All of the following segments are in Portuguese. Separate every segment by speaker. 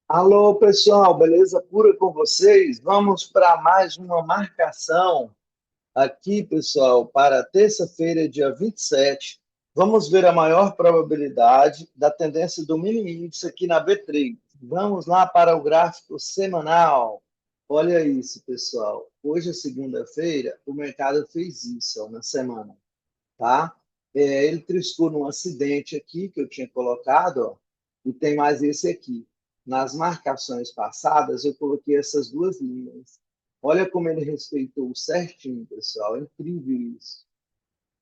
Speaker 1: Alô, pessoal, beleza pura com vocês? Vamos para mais uma marcação aqui, pessoal, para terça-feira, dia 27. Vamos ver a maior probabilidade da tendência do mini índice aqui na B3. Vamos lá para o gráfico semanal. Olha isso, pessoal. Hoje é segunda-feira, o mercado fez isso ó, na semana, tá? Ele triscou num acidente aqui que eu tinha colocado, ó, e tem mais esse aqui. Nas marcações passadas, eu coloquei essas duas linhas. Olha como ele respeitou certinho, pessoal. É incrível isso.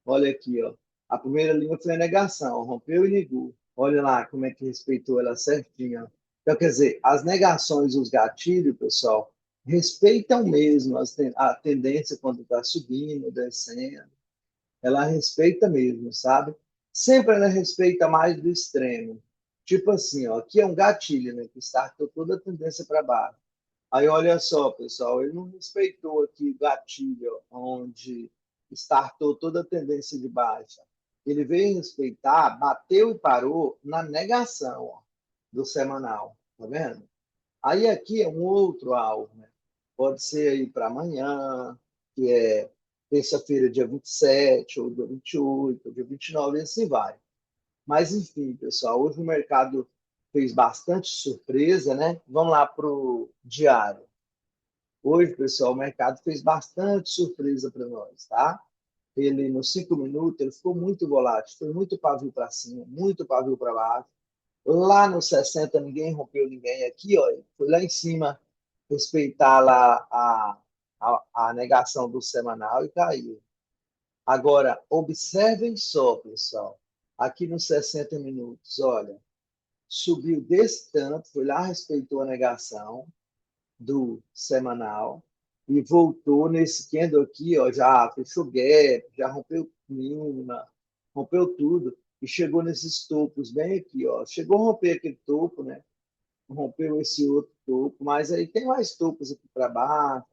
Speaker 1: Olha aqui, ó. A primeira linha foi a negação, rompeu e negou. Olha lá como é que respeitou ela certinho. Então, quer dizer, as negações, os gatilhos, pessoal, respeitam mesmo a tendência quando está subindo, descendo, ela respeita mesmo, sabe? Sempre ela respeita mais do extremo. Tipo assim, ó, aqui é um gatilho, né, que startou toda a tendência para baixo. Aí olha só, pessoal, ele não respeitou aqui o gatilho onde startou toda a tendência de baixa. Ele veio respeitar, bateu e parou na negação, ó, do semanal, tá vendo? Aí aqui é um outro alvo, né? Pode ser aí para amanhã, que é terça-feira, dia 27, ou dia 28, ou dia 29, e assim vai. Mas, enfim, pessoal, hoje o mercado fez bastante surpresa, né? Vamos lá para o diário. Hoje, pessoal, o mercado fez bastante surpresa para nós, tá? Ele, nos 5 minutos, ele ficou muito volátil, foi muito pavio para cima, muito pavio para baixo. Lá nos 60 ninguém rompeu ninguém. Aqui, ó, foi lá em cima respeitar lá a negação do semanal e caiu. Agora, observem só, pessoal. Aqui nos 60 minutos, olha, subiu desse tanto, foi lá, respeitou a negação do semanal e voltou nesse candle aqui, ó, já fechou gap, já rompeu mínima, rompeu tudo e chegou nesses topos bem aqui, ó. Chegou a romper aquele topo, né? Rompeu esse outro topo, mas aí tem mais topos aqui para baixo,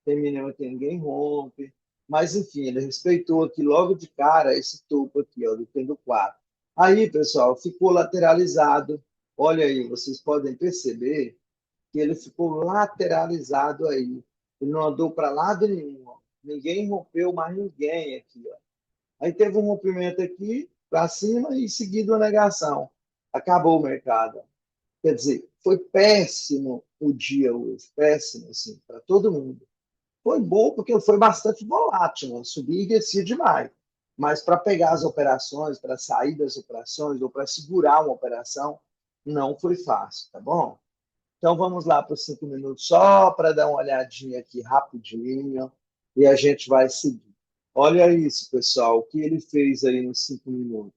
Speaker 1: tem mínima que ninguém rompe, mas enfim, ele respeitou aqui logo de cara esse topo aqui, ó, do candle 4. Aí, pessoal, ficou lateralizado. Olha aí, vocês podem perceber que ele ficou lateralizado aí. Ele não andou para lado nenhum. Ó. Ninguém rompeu mais ninguém aqui. Ó. Aí teve um rompimento aqui para cima e seguido a negação. Acabou o mercado. Quer dizer, foi péssimo o dia hoje, péssimo, assim, para todo mundo. Foi bom porque foi bastante volátil, né? Subia e descia demais. Mas para pegar as operações, para sair das operações ou para segurar uma operação, não foi fácil, tá bom? Então vamos lá para os 5 minutos só para dar uma olhadinha aqui rapidinho e a gente vai seguir. Olha isso, pessoal, o que ele fez aí nos 5 minutos.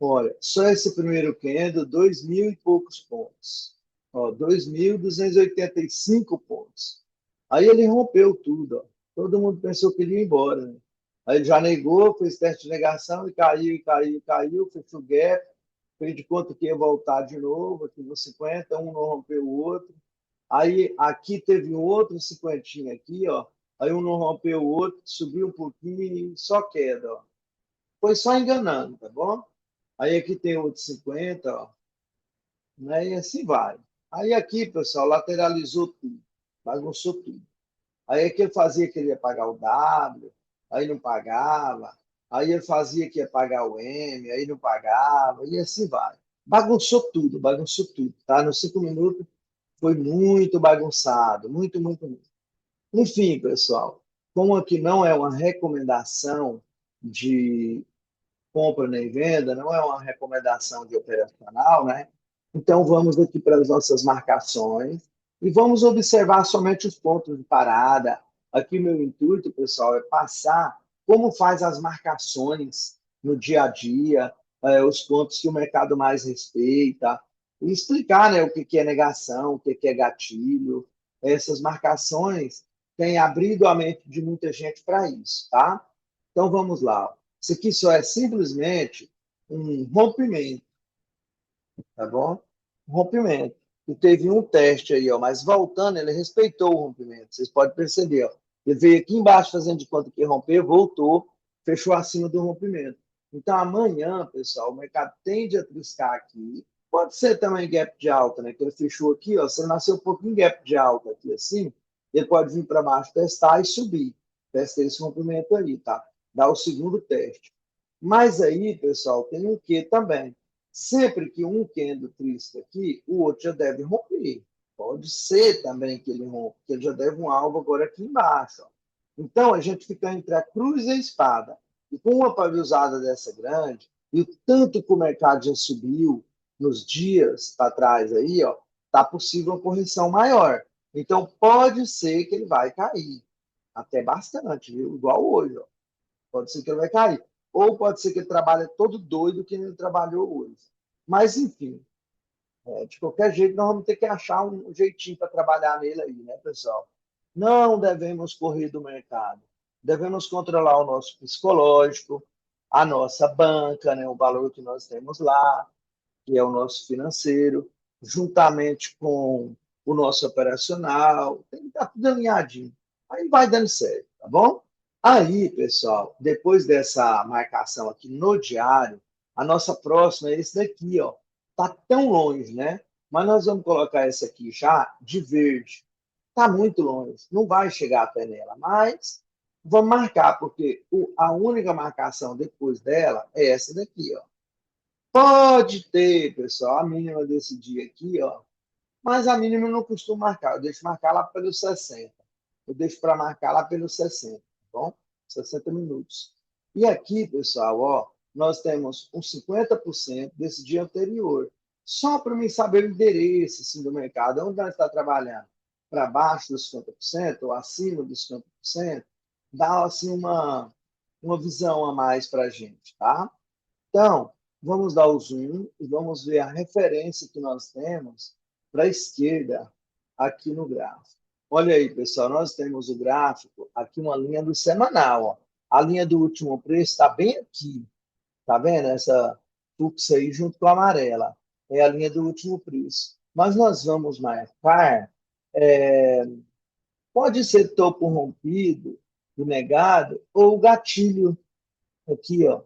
Speaker 1: Olha, só esse primeiro candle, 2.000 e poucos pontos. Ó, 2.285 pontos. Aí ele rompeu tudo. Ó. Todo mundo pensou que ele ia embora. Né? Aí ele já negou, fez teste de negação e caiu, caiu, caiu, fechou o gap, fez de conta que ia voltar de novo, aqui no 50, um não rompeu o outro. Aí aqui teve um outro cinquentinho aqui, ó. Aí um não rompeu o outro, subiu um pouquinho e só queda, ó. Foi só enganando, tá bom? Aí aqui tem outro 50, ó, né? E assim vai. Aí aqui, pessoal, lateralizou tudo, bagunçou tudo. Aí aqui ele fazia que ele ia pagar o W, aí não pagava. Aí ele fazia que ia pagar o M, aí não pagava, e assim vai. Bagunçou tudo, tá? Nos 5 minutos foi muito bagunçado, muito, muito, muito. Enfim, pessoal, como aqui não é uma recomendação de compra nem venda, não é uma recomendação de operacional, né? Então vamos aqui para as nossas marcações e vamos observar somente os pontos de parada. Aqui meu intuito, pessoal, é passar como faz as marcações no dia a dia, os pontos que o mercado mais respeita, e explicar, né, o que é negação, o que é gatilho. Essas marcações têm abrido a mente de muita gente para isso, tá? Então vamos lá. Isso aqui só é simplesmente um rompimento, tá bom? Um rompimento. E teve um teste aí, ó, mas voltando, ele respeitou o rompimento. Vocês podem perceber, ó. Ele veio aqui embaixo fazendo de conta que ia romper, voltou, fechou acima do rompimento. Então, amanhã, pessoal, o mercado tende a triscar aqui, Pode ser também gap de alta, né? Que ele fechou aqui, ó. Se ele nasceu um pouquinho gap de alta aqui assim, ele pode vir para baixo, testar e subir. Testa esse movimento aí, tá? Dá o segundo teste. Mas aí, pessoal, tem um que também. Sempre que um candle triste aqui, o outro já deve romper. Pode ser também que ele rompa, que ele já deve um alvo agora aqui embaixo. Ó. Então, a gente fica entre a cruz e a espada. E com uma paviosada dessa grande, e o tanto que o mercado já subiu nos dias para trás aí, ó, tá possível uma correção maior. Então, pode ser que ele vai cair. Até bastante, viu? Igual hoje, ó. Pode ser que ele vai cair. Ou pode ser que ele trabalhe todo doido que ele trabalhou hoje. Mas, enfim, de qualquer jeito, nós vamos ter que achar um jeitinho para trabalhar nele aí, né, pessoal? Não devemos correr do mercado. Devemos controlar o nosso psicológico, a nossa banca, né, o valor que nós temos lá, que é o nosso financeiro, juntamente com o nosso operacional. Tem que estar tudo alinhadinho. Aí vai dando certo, tá bom? Aí, pessoal, depois dessa marcação aqui no diário, a nossa próxima é esse daqui, ó. Tá tão longe, né? Mas nós vamos colocar esse aqui já de verde. Tá muito longe, não vai chegar até nela, mas vamos marcar, porque a única marcação depois dela é essa daqui, ó. Pode ter, pessoal, a mínima desse dia aqui, ó. Mas a mínima eu não costumo marcar. Eu deixo marcar lá pelos 60. Eu deixo para marcar lá pelos 60, tá bom? 60 minutos. E aqui, pessoal, ó, nós temos uns 50% desse dia anterior. Só para mim saber o endereço assim, do mercado, onde nós está trabalhando. Para baixo dos 50% ou acima dos 50%, dá assim uma visão a mais para a gente, tá? Então, vamos dar o zoom e vamos ver a referência que nós temos para a esquerda aqui no gráfico. Olha aí, pessoal, nós temos o gráfico, aqui uma linha do semanal. Ó. A linha do último preço está bem aqui. Tá vendo? Essa fluxo aí junto com a amarela. É a linha do último preço. Mas nós vamos marcar, é, pode ser topo rompido, o negado, ou o gatilho aqui, ó.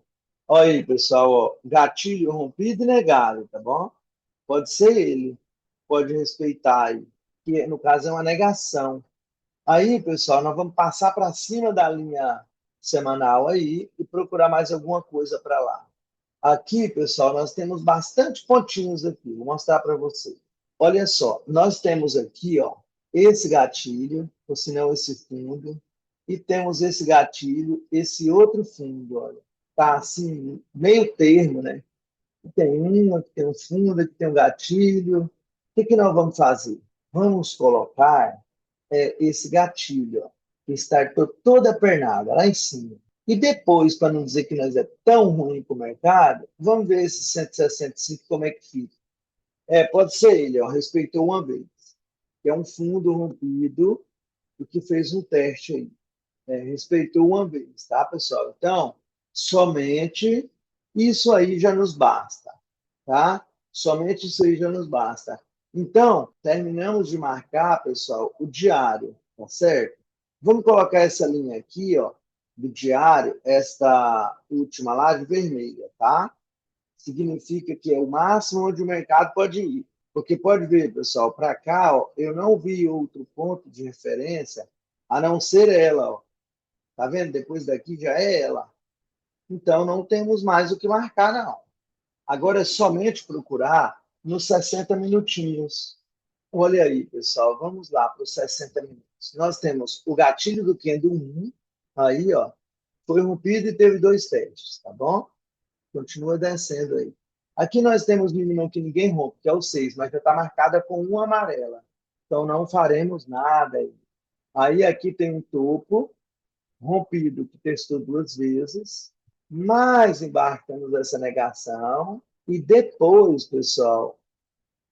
Speaker 1: Olha aí, pessoal, ó. Gatilho rompido e negado, tá bom? Pode ser ele, pode respeitar aí, que no caso é uma negação. Aí, pessoal, nós vamos passar para cima da linha semanal aí e procurar mais alguma coisa para lá. Aqui, pessoal, nós temos bastante pontinhos aqui. Vou mostrar para vocês. Olha só, nós temos aqui, ó, esse gatilho, ou se não esse fundo, e temos esse gatilho, esse outro fundo, olha. Tá assim, meio termo, né? Tem um, aqui tem um fundo, aqui tem um gatilho. O que que nós vamos fazer? Vamos colocar esse gatilho, ó, que está toda a pernada lá em cima. E depois, para não dizer que nós é tão ruim com o mercado, vamos ver esse 165 como é que fica. Pode ser ele, ó, respeitou uma vez. Que é um fundo rompido e que fez um teste aí. Respeitou uma vez, tá, pessoal? Então, somente isso aí já nos basta, tá? Somente isso aí já nos basta. Então, terminamos de marcar, pessoal, o diário, tá certo? Vamos colocar essa linha aqui, ó, do diário, esta última lá de vermelha, tá? Significa que é o máximo onde o mercado pode ir. Porque pode ver, pessoal, para cá, ó, eu não vi outro ponto de referência a não ser ela, ó. Tá vendo? Depois daqui já é ela. Então, não temos mais o que marcar, não. Agora é somente procurar nos 60 minutinhos. Olha aí, pessoal, vamos lá para os 60 minutos. Nós temos o gatilho do Kendo 1, aí, ó, foi rompido e teve dois testes, tá bom? Continua descendo aí. Aqui nós temos mínimo que ninguém rompe, que é o 6, mas já está marcada com uma amarela. Então não faremos nada aí. Aí aqui tem um topo rompido que testou duas vezes. Mais embaixo temos essa negação. E depois, pessoal,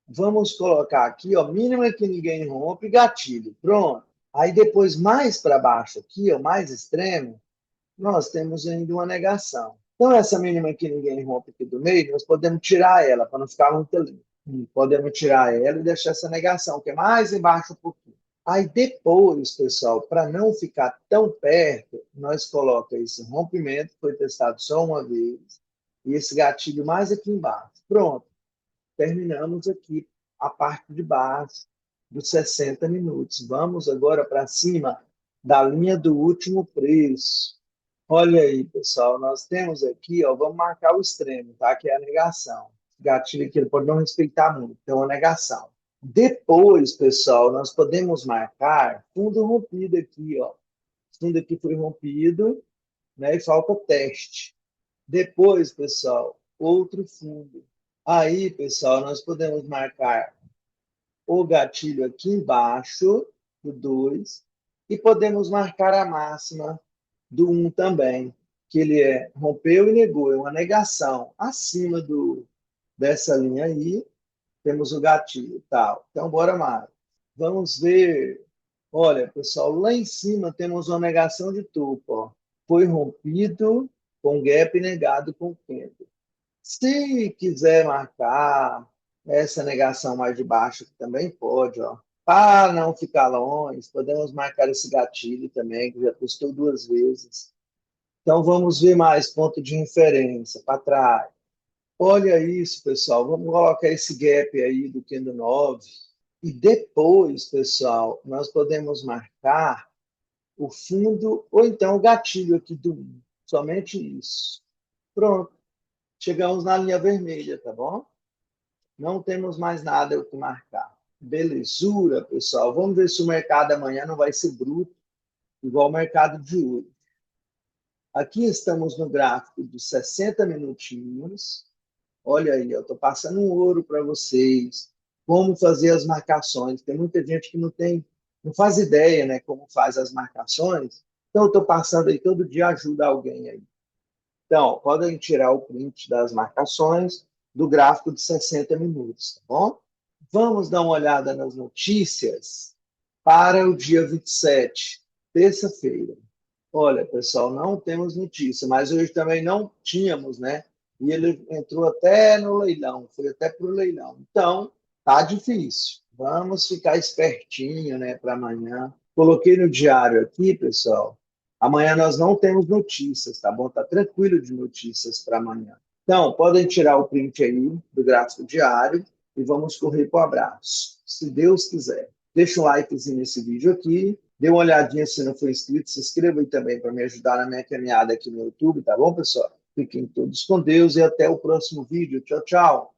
Speaker 1: vamos colocar aqui, ó, mínima que ninguém rompe, gatilho. Pronto. Aí depois, mais para baixo aqui, ó, mais extremo, nós temos ainda uma negação. Então, essa mínima que ninguém rompe aqui do meio, nós podemos tirar ela, para não ficar muito limpo. Podemos tirar ela e deixar essa negação, que é mais embaixo um pouquinho. Aí depois, pessoal, para não ficar tão perto, nós colocamos esse rompimento, que foi testado só uma vez, e esse gatilho mais aqui embaixo. Pronto. terminamos aqui a parte de baixo dos 60 minutos. Vamos agora para cima da linha do último preço. Olha aí, pessoal, nós temos aqui, ó, vamos marcar o extremo, tá? Que é a negação. O gatilho aqui ele pode não respeitar muito, então a negação. Depois, pessoal, nós podemos marcar fundo rompido aqui, ó. Fundo aqui foi rompido, né? E falta teste. Depois, pessoal, outro fundo. Aí, pessoal, nós podemos marcar o gatilho aqui embaixo, do 2, e podemos marcar a máxima do 1 também, que ele rompeu e negou, é uma negação. Acima dessa linha aí, temos o gatilho, tal. Então, bora mais. Vamos ver. Olha, pessoal, lá em cima temos uma negação de topo, ó. Foi rompido com gap negado com candle. Se quiser marcar essa negação mais de baixo, também pode, ó. Para não ficar longe, podemos marcar esse gatilho também, que já custou 2 vezes. Então, vamos ver mais ponto de referência para trás. Olha isso, pessoal. Vamos colocar esse gap aí do candle 9. E depois, pessoal, nós podemos marcar o fundo ou então o gatilho aqui do 1. Somente isso. Pronto. Chegamos na linha vermelha, tá bom? Não temos mais nada o que marcar. Belezura, pessoal. Vamos ver se o mercado amanhã não vai ser bruto, igual o mercado de hoje. Aqui estamos no gráfico de 60 minutinhos. Olha aí, eu estou passando um ouro para vocês. Como fazer as marcações. Tem muita gente que não faz ideia, né, como faz as marcações. Então, eu estou passando aí todo dia, ajuda alguém aí. Então, podem tirar o print das marcações do gráfico de 60 minutos, tá bom? Vamos dar uma olhada nas notícias para o dia 27, terça-feira. Olha, pessoal, não temos notícia, mas hoje também não tínhamos, né? E ele entrou até no leilão, foi até para o leilão. Então, tá difícil. Vamos ficar espertinho, né, para amanhã. Coloquei no diário aqui, pessoal. Amanhã nós não temos notícias, tá bom? Tá tranquilo de notícias para amanhã. Então, podem tirar o print aí do gráfico diário e vamos correr para o abraço, se Deus quiser. Deixa um likezinho nesse vídeo aqui, dê uma olhadinha se não for inscrito, se inscreva aí também para me ajudar na minha caminhada aqui no YouTube, tá bom, pessoal? Fiquem todos com Deus e até o próximo vídeo. Tchau, tchau.